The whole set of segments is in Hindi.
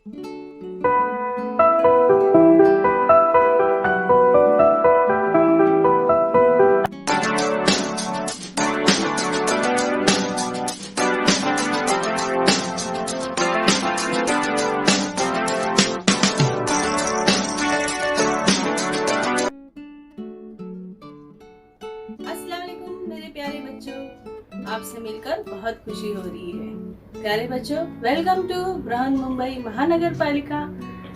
मेरे प्यारे बच्चों, आपसे मिलकर बहुत खुशी हो रही है। प्यारे बच्चों, वेलकम टू बृहन्मुंबई महानगर पालिका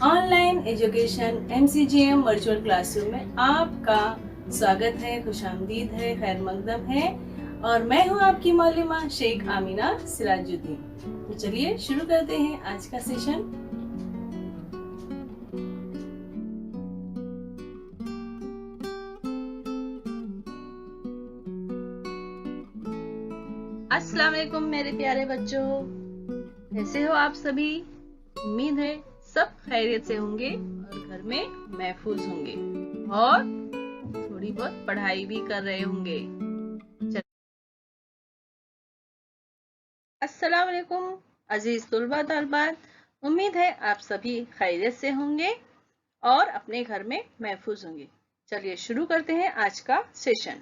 online education MCGM virtual classroom में आपका स्वागत है, खुशामदीद है, खैर मकदम है। और मैं हूँ आपकी मौलिमा शेख आमीना सिराजुद्दीन। तो चलिए शुरू करते हैं आज का सेशन। अस्सलाम वालेकुम मेरे प्यारे बच्चों, कैसे हो आप सभी? उम्मीद है सब खैरियत से होंगे और घर में महफूज होंगे और थोड़ी बहुत पढ़ाई भी कर रहे होंगे। अस्सलाम वालेकुम अजीज तुलबा तलबात, उम्मीद है आप सभी खैरियत से होंगे और अपने घर में महफूज होंगे। चलिए शुरू करते हैं आज का सेशन।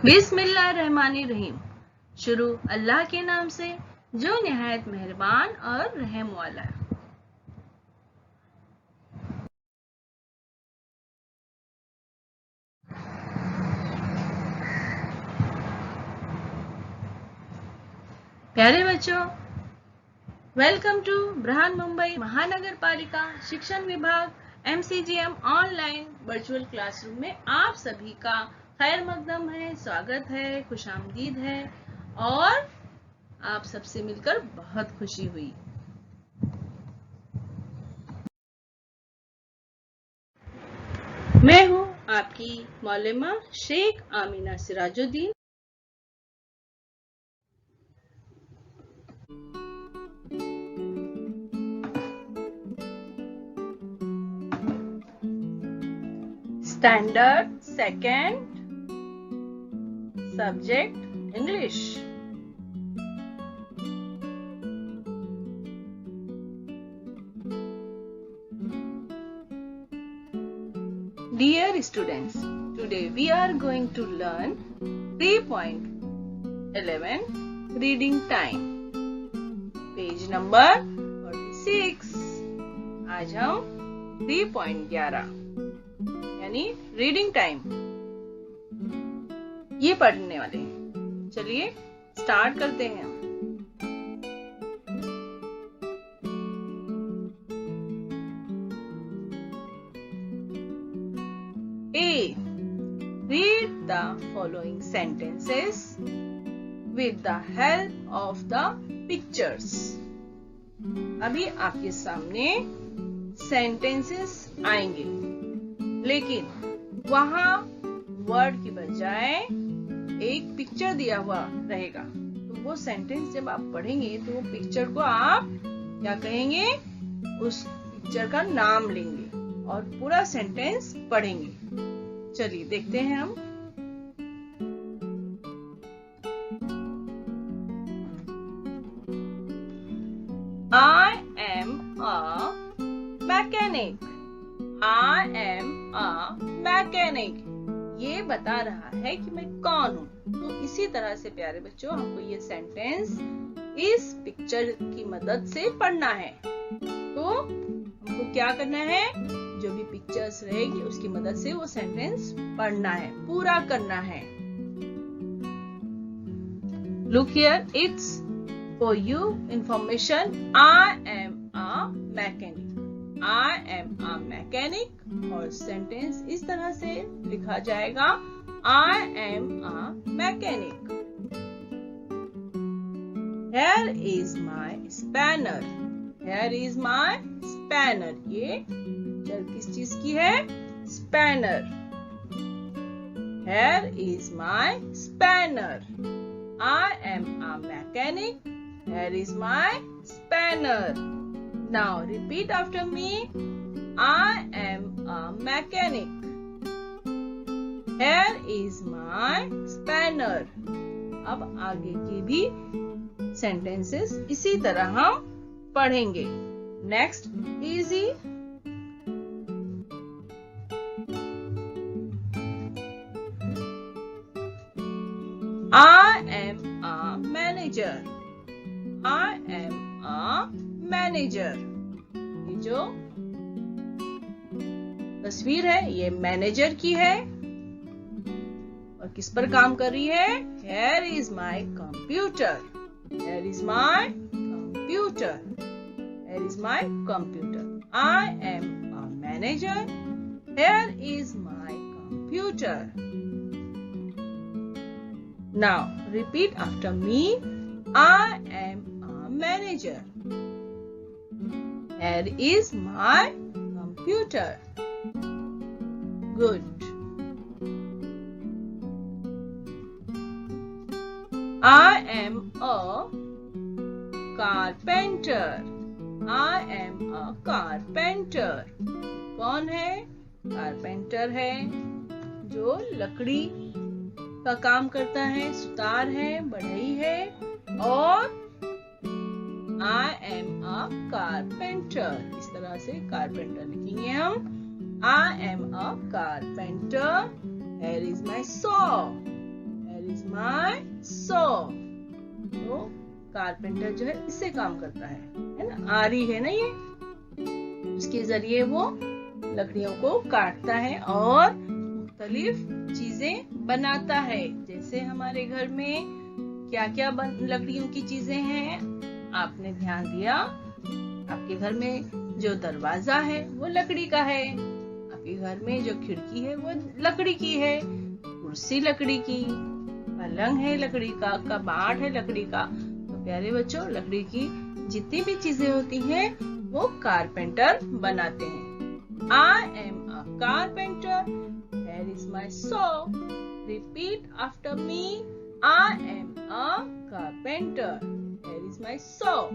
बिस्मिल्लाहिर्रहमानिर्रहीम। शुरू अल्लाह के नाम से जो निहायत मेहरबान और रहम वाला है। प्यारे बच्चों, वेलकम टू बृहन्मुंबई महानगर पालिका शिक्षण विभाग MCGM ऑनलाइन वर्चुअल क्लासरूम में आप सभी का खैर मकदम है, स्वागत है, खुशामदीद है और आप सबसे मिलकर बहुत खुशी हुई। मैं हूँ आपकी Moulima Shaikh Amina Sirajuddin. Standard second, subject English. Dear students, today we are going to learn 3.11 reading time, page number 46। आज हम 3.11 यानी रीडिंग टाइम ये पढ़ने वाले हैं। चलिए स्टार्ट करते हैं। A. Read the following sentences with the help of the pictures. अभी आपके सामने सेंटेंसेस आएंगे, लेकिन वहां वर्ड की बजाय एक पिक्चर दिया हुआ रहेगा। तो वो सेंटेंस जब आप पढ़ेंगे तो वो पिक्चर को आप क्या कहेंगे, उस पिक्चर का नाम लेंगे और पूरा सेंटेंस पढ़ेंगे। चलिए देखते हैं हम। I am a mechanic. I am a mechanic. ये बता रहा है कि मैं कौन हूँ। तो इसी तरह से प्यारे बच्चों, हमको ये सेंटेंस इस पिक्चर की मदद से पढ़ना है। तो हमको क्या करना है, जो भी पिक्चर्स रहेगी उसकी मदद से वो सेंटेंस पढ़ना है, पूरा करना है। Look here, it's for you information. I am a mechanic. I am a mechanic और सेंटेंस इस तरह से लिखा जाएगा, I am a mechanic. Here is my spanner. Here is my spanner. ये पिक्चर किस चीज की है, spanner. Here is my spanner. I am a mechanic. Here is my spanner. Now repeat after me. I am a mechanic. Here is my spanner. अब आगे के भी सेंटेंसेस इसी तरह हम पढ़ेंगे. Next easy. I am a manager. I am a manager. ये जो तस्वीर है ये मैनेजर की है और किस पर काम कर रही है? Here is my computer. Here is my computer. Here is my computer. I am a manager. Here is my computer. Now repeat after me. I am a manager. Here is my computer. Good. I am a carpenter. I am a carpenter. कौन है? कारपेंटर है जो लकड़ी का काम करता है, सुतार है, बढ़ई है. और I am a carpenter. इस तरह से कारपेंटर लिखेंगे हम. I am a carpenter. Here is my saw. Here is my saw. तो कारपेंटर जो है इससे काम करता है ना. आरी है ना ये. इसके जरिए वो लकड़ियों को काटता है और मुख्तलिफ चीजें बनाता है. जैसे हमारे घर में क्या क्या लकड़ियों की चीजें हैं आपने ध्यान दिया. आपके घर में जो दरवाजा है वो लकड़ी का है. आपके घर में जो खिड़की है वो लकड़ी की है. कुर्सी लकड़ी की, पलंग है लकड़ी का, कबाड़ है लकड़ी का. तो प्यारे बच्चों लकड़ी की जितनी भी चीजें होती हैं वो कारपेंटर बनाते हैं. I am a carpenter. Here is my saw. Repeat after me. I am a carpenter. Here is my saw.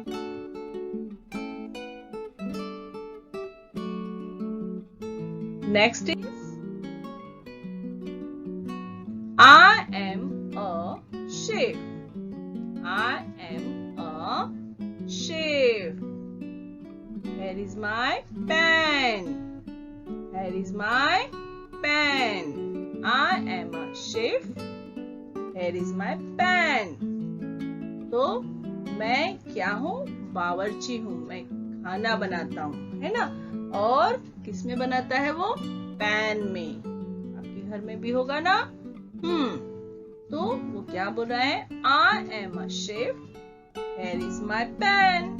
Next is I am a chef. I am a chef. Here is my pen. Here is my pen. I am a chef. Here is my pen. तो मैं क्या हूँ? बावर्ची हूँ. मैं खाना बनाता हूँ, है ना. और किस में बनाता है वो? पैन में. आपके घर में भी होगा ना. तो वो क्या बोल रहा है? I am a chef. Here is my pen.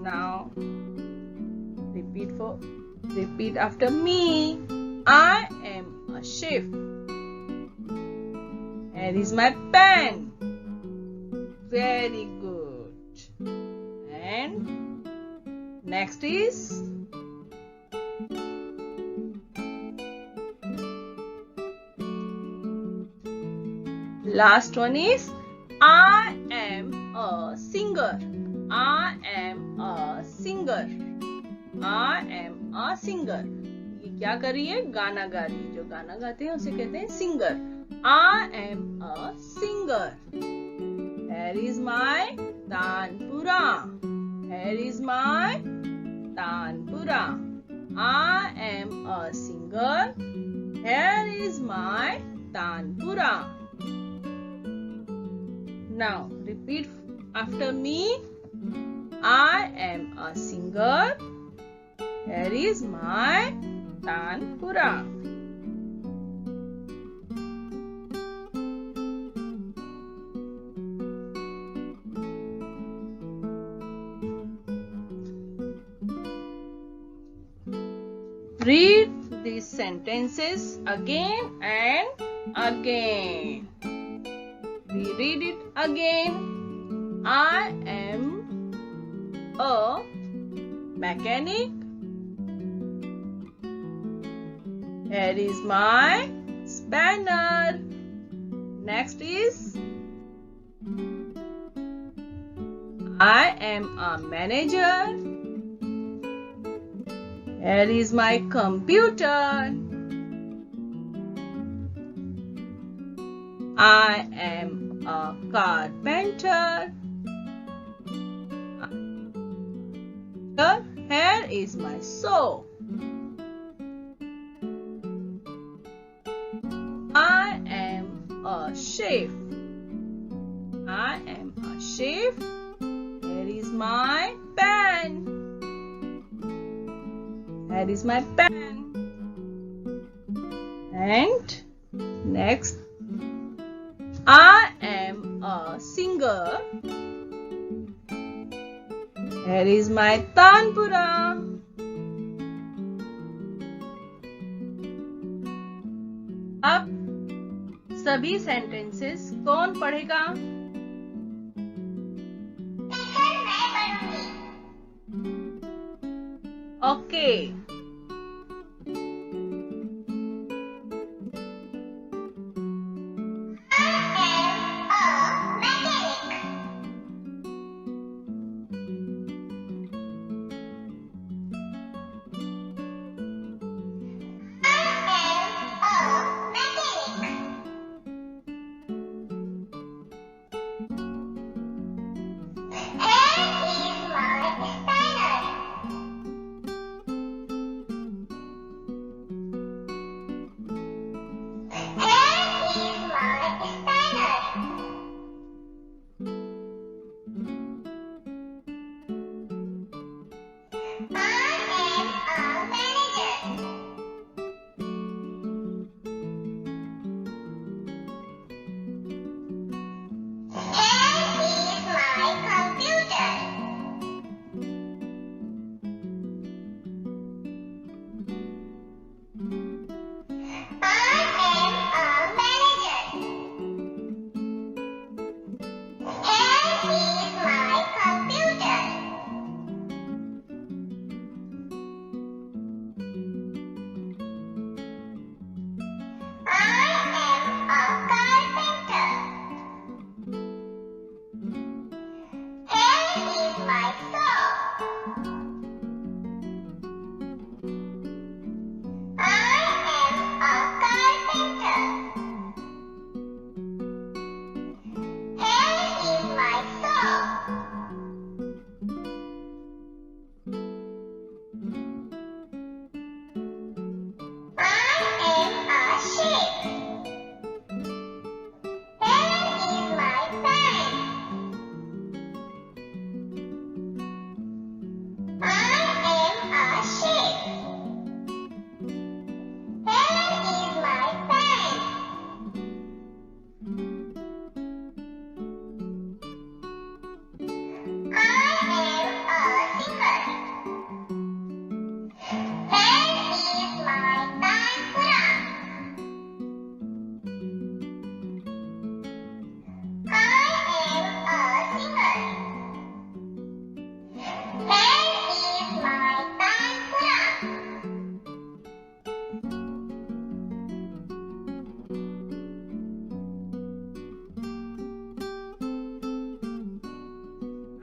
Now repeat after me. I am a chef. Here is my pen. Very good. And next is last one is I am a singer. I am a singer. I am a singer. ये क्या कर रही है? गाना गा रही है. जो गाना गाते हैं उसे कहते हैं singer. I am a singer. Here is my Tanpura. Here is my Tanpura. I am a singer. Here is my Tanpura. Now repeat after me. I am a singer. Here is my Tanpura. Read these sentences again and again. We read it again. I am a mechanic. Here is my spanner. Next is I am a manager. Here is my computer. I am a carpenter. Here is my saw. I am a chef. I am a chef. Here is my pen. Here is my pen. And next, I am a singer. Here is my tanpura. अब सभी सेंटेंसेस कौन पढ़ेगा? ओके।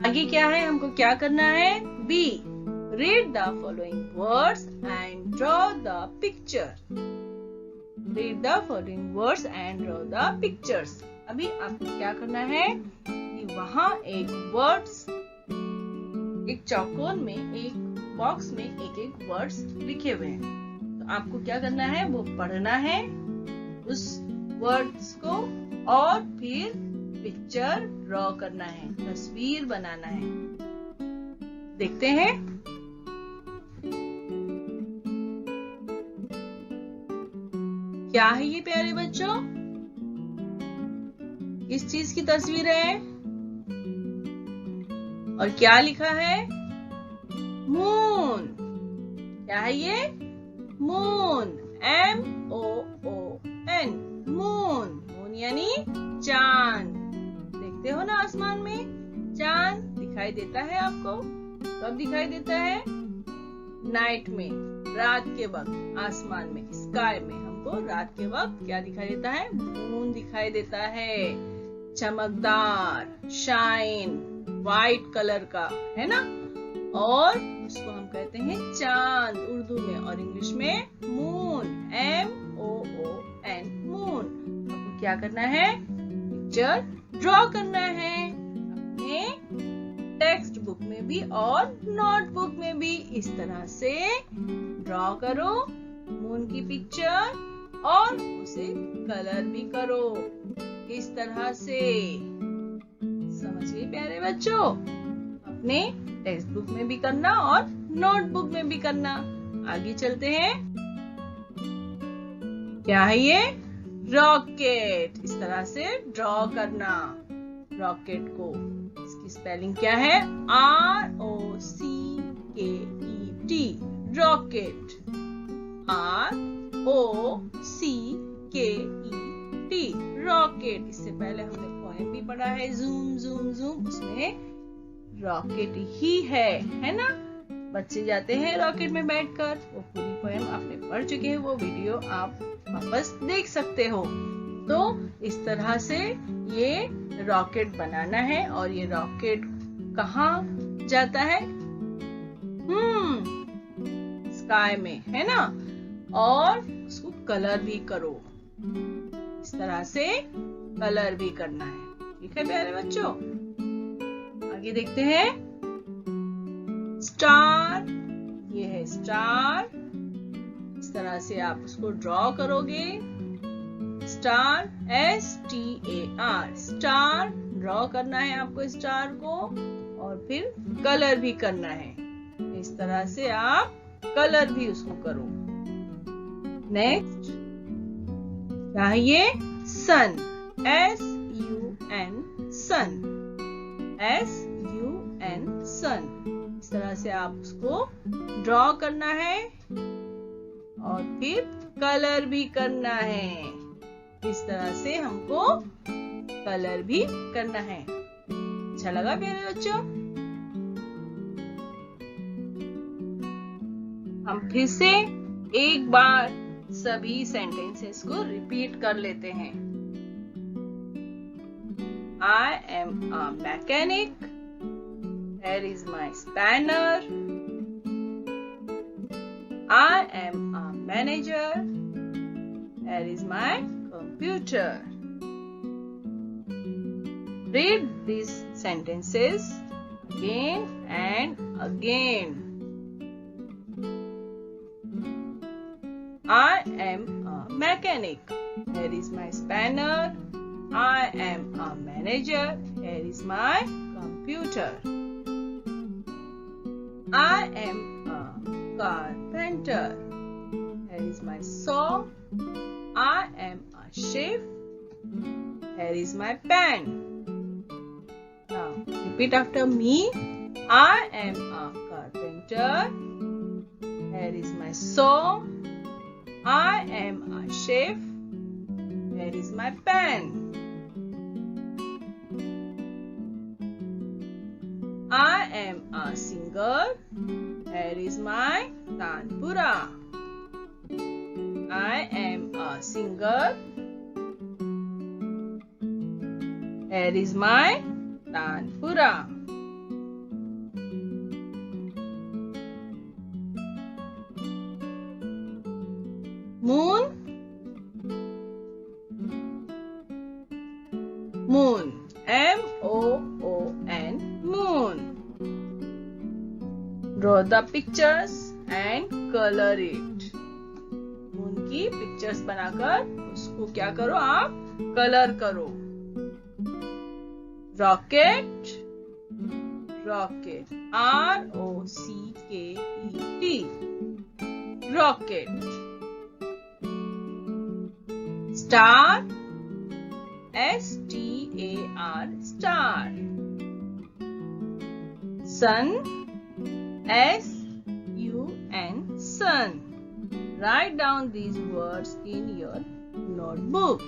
आगे क्या है? हमको क्या करना है? B. Read the following words and draw the picture. Read the following words and draw the pictures. अभी आपको क्या करना है कि वहां एक वर्ड्स, एक चौकोन में, एक बॉक्स में एक वर्ड्स लिखे हुए हैं। तो आपको क्या करना है? वो पढ़ना है उस वर्ड्स को और फिर पिक्चर ड्रॉ करना है, तस्वीर बनाना है। देखते हैं। क्या है ये प्यारे बच्चों? किस चीज की तस्वीर है और क्या लिखा है? मून। क्या है ये? मून। MOON। मून। मून यानी चांद। देखते हो ना आसमान में चांद दिखाई देता है आपको? कब दिखाई देता है? नाइट में, रात के वक्त आसमान में, स्काई में हमको रात के वक्त क्या दिखाई देता है? मून दिखाई देता है, चमकदार, शाइन, व्हाइट कलर का, है ना? और उसको हम कहते हैं चांद उर्दू में, और इंग्लिश में मून। MOON। मून। आपको क्या करना है? पिक्चर ड्रॉ करना है अपने टेक्स्ट बुक में भी और नोटबुक में भी। इस तरह से ड्रॉ करो मून की पिक्चर और उसे कलर भी करो इस तरह से। समझ गए प्यारे बच्चों? अपने टेक्स्ट बुक में भी करना और नोटबुक में भी करना। आगे चलते हैं। क्या है ये? रॉकेट। इस तरह से ड्रॉ करना रॉकेट को। इसकी स्पेलिंग क्या है? ROCKET rocket. ROCKET rocket. इससे पहले हमने पोएम भी पढ़ा है, ज़ूम ज़ूम ज़ूम, उसमें रॉकेट ही है ना। बच्चे जाते हैं रॉकेट में बैठकर। वो पूरी पोएम आपने पढ़ चुके हैं, वो वीडियो आप वापस देख सकते हो। तो इस तरह से ये रॉकेट बनाना है और ये रॉकेट कहाँ जाता है? स्काई में, है ना। और उसको कलर भी करो। इस तरह से कलर भी करना है। ठीक है प्यारे बच्चों? आगे देखते हैं। स्टार। ये है स्टार। इस तरह से आप उसको ड्रॉ करोगे। स्टार STAR स्टार ड्रॉ करना है आपको स्टार को और फिर कलर भी करना है। इस तरह से आप कलर भी उसको करो। नेक्स्ट क्या है ये? सन। SUN सन। SUN सन। इस तरह से आप उसको ड्रॉ करना है और फिर कलर भी करना है। इस तरह से हमको कलर भी करना है। अच्छा लगा प्यारे बच्चों? हम फिर से एक बार सभी सेंटेंसेस को रिपीट कर लेते हैं। I am a mechanic. Here is my spanner. I am a manager. Here is my computer. Read these sentences again and again. I am a mechanic. Here is my spanner. I am a manager. Here is my computer. I am a carpenter. Here is my saw. I am a chef. Here is my pen. Now repeat after me. I am a carpenter. Here is my saw. I am a chef. Here is my pen. I am a singer. Here is my tanpura. I am a singer. Here is my tanpura. Moon. Moon. MOON. Moon. Draw the pictures and color it. Moon की पिक्चर्स बनाकर उसको क्या करो? आप कलर करो। Rocket. Rocket ROCKET rocket. Star STAR star. Sun SUN sun. Write down these words in your notebook.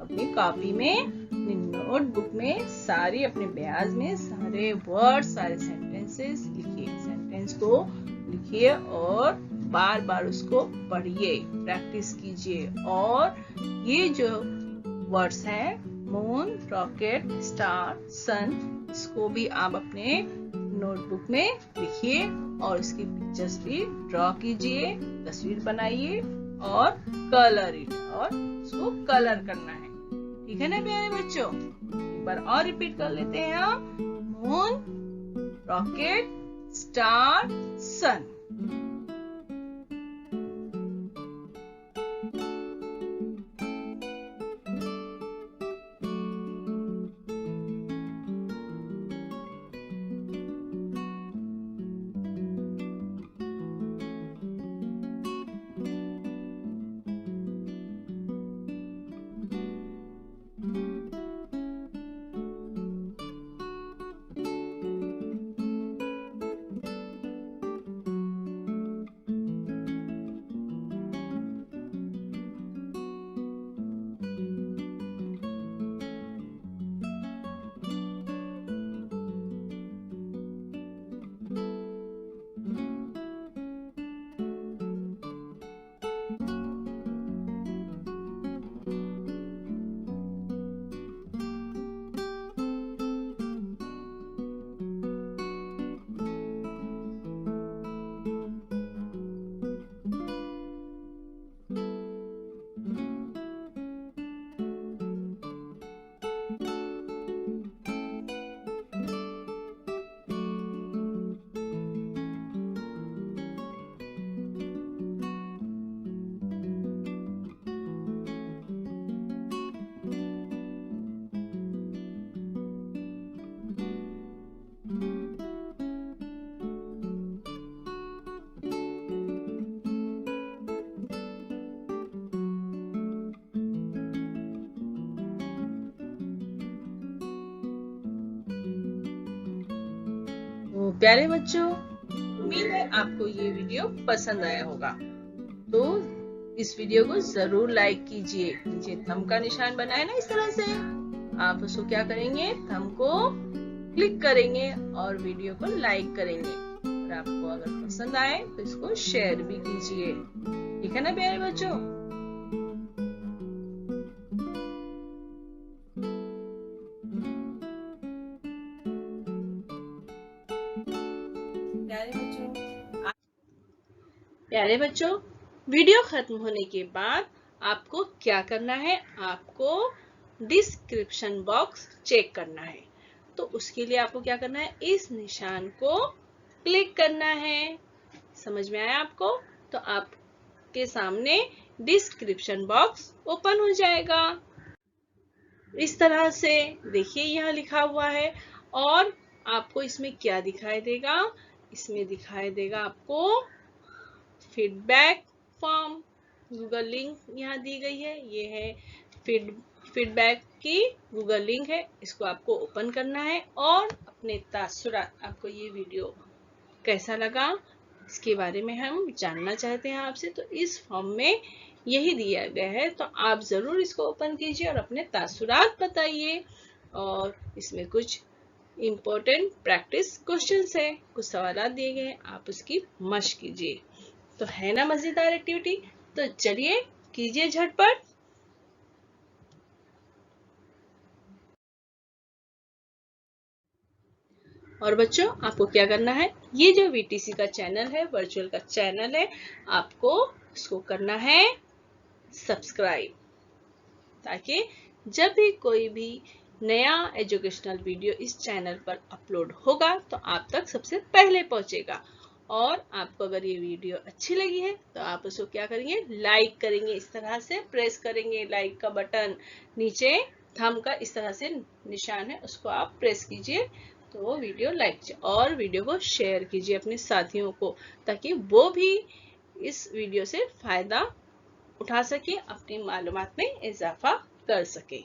अपनी कॉपी में, अपनी नोटबुक में सारे अपने बयाज में सारे वर्ड्स, सारे सेंटेंसेस लिखिए। सेंटेंस को लिखिए और बार बार उसको पढ़िए, प्रैक्टिस कीजिए। और ये जो वर्ड्स हैं, मून, रॉकेट, स्टार, सन, इसको भी आप अपने नोटबुक में लिखिए और इसकी पिक्चर्स भी ड्रॉ कीजिए, तस्वीर बनाइए और कलर इट, और इसको कलर करना है। ठीक है ना प्यारे बच्चों? एक बार और रिपीट कर लेते हैं हम। मून, रॉकेट, स्टार, सन। तो प्यारे बच्चों, उम्मीद है आपको ये वीडियो पसंद आया होगा। तो इस वीडियो को जरूर लाइक कीजिए। नीचे थंब का निशान बना है ना, इस तरह से आप उसको क्या करेंगे, थंब को क्लिक करेंगे और वीडियो को लाइक करेंगे। और आपको अगर पसंद आए तो इसको शेयर भी कीजिए। ठीक है ना प्यारे बच्चों? प्यारे बच्चों, वीडियो खत्म होने के बाद आपको क्या करना है, आपको डिस्क्रिप्शन बॉक्स चेक करना है। तो उसके लिए आपको क्या करना है, इस निशान को क्लिक करना है। समझ में आया आपको? तो आपके सामने डिस्क्रिप्शन बॉक्स ओपन हो जाएगा। इस तरह से देखिए, यहाँ लिखा हुआ है। और आपको इसमें क्या दिखाई देगा, इसमें दिखाई देगा आपको फीडबैक फॉर्म। गूगल लिंक यहाँ दी गई है, ये है फीडबैक की गूगल लिंक है। इसको आपको ओपन करना है और अपने तासुरात, आपको ये वीडियो कैसा लगा इसके बारे में हम जानना चाहते हैं आपसे। तो इस फॉर्म में यही दिया गया है, तो आप जरूर इसको ओपन कीजिए और अपने तासुरात बताइए। और इसमें कुछ इम्पोर्टेंट प्रैक्टिस क्वेश्चंस है, कुछ सवाल दिए गए हैं, आप उसकी मशक कीजिए। तो है ना मजेदार एक्टिविटी? तो चलिए कीजिए झटपट। और बच्चों, आपको क्या करना है, ये जो वीटीसी का चैनल है, वर्चुअल का चैनल है, आपको इसको करना है सब्सक्राइब, ताकि जब भी कोई भी नया एजुकेशनल वीडियो इस चैनल पर अपलोड होगा तो आप तक सबसे पहले पहुंचेगा। और आपको अगर ये वीडियो अच्छी लगी है तो आप उसको क्या करेंगे, लाइक करेंगे। इस तरह से प्रेस करेंगे लाइक का बटन, नीचे थंब का इस तरह से निशान है, उसको आप प्रेस कीजिए तो वो वीडियो लाइक कीजिए। और वीडियो को शेयर कीजिए अपने साथियों को, ताकि वो भी इस वीडियो से फायदा उठा सके, अपनी मालूमात में इजाफा कर सके।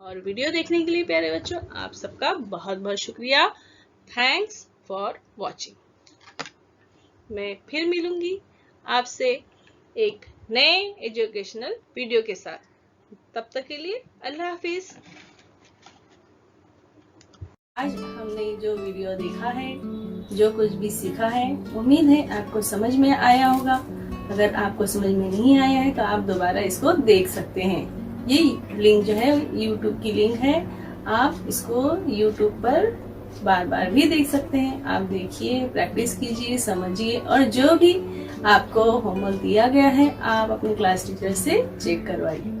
और वीडियो देखने के लिए प्यारे बच्चों, आप सबका बहुत बहुत शुक्रिया। Thanks for watching. मैं फिर मिलूंगी आपसे एक नए एजुकेशनल वीडियो के साथ। तब तक के लिए अल्लाह हाफिज। आज हमने जो वीडियो देखा है, जो कुछ भी सीखा है, उम्मीद है आपको समझ में आया होगा। अगर आपको समझ में नहीं आया है तो आप दोबारा इसको देख सकते हैं। ये लिंक जो है YouTube की लिंक है, आप इसको YouTube पर बार बार भी देख सकते हैं। आप देखिए, प्रैक्टिस कीजिए, समझिए और जो भी आपको होमवर्क दिया गया है, आप अपने क्लास टीचर से चेक करवाइए।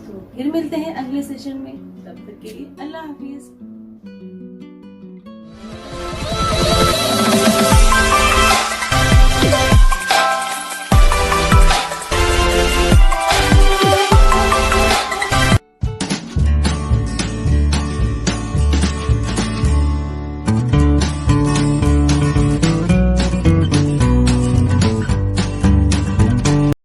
तो फिर मिलते हैं अगले सेशन में, तब तक के लिए अल्लाह हाफिज।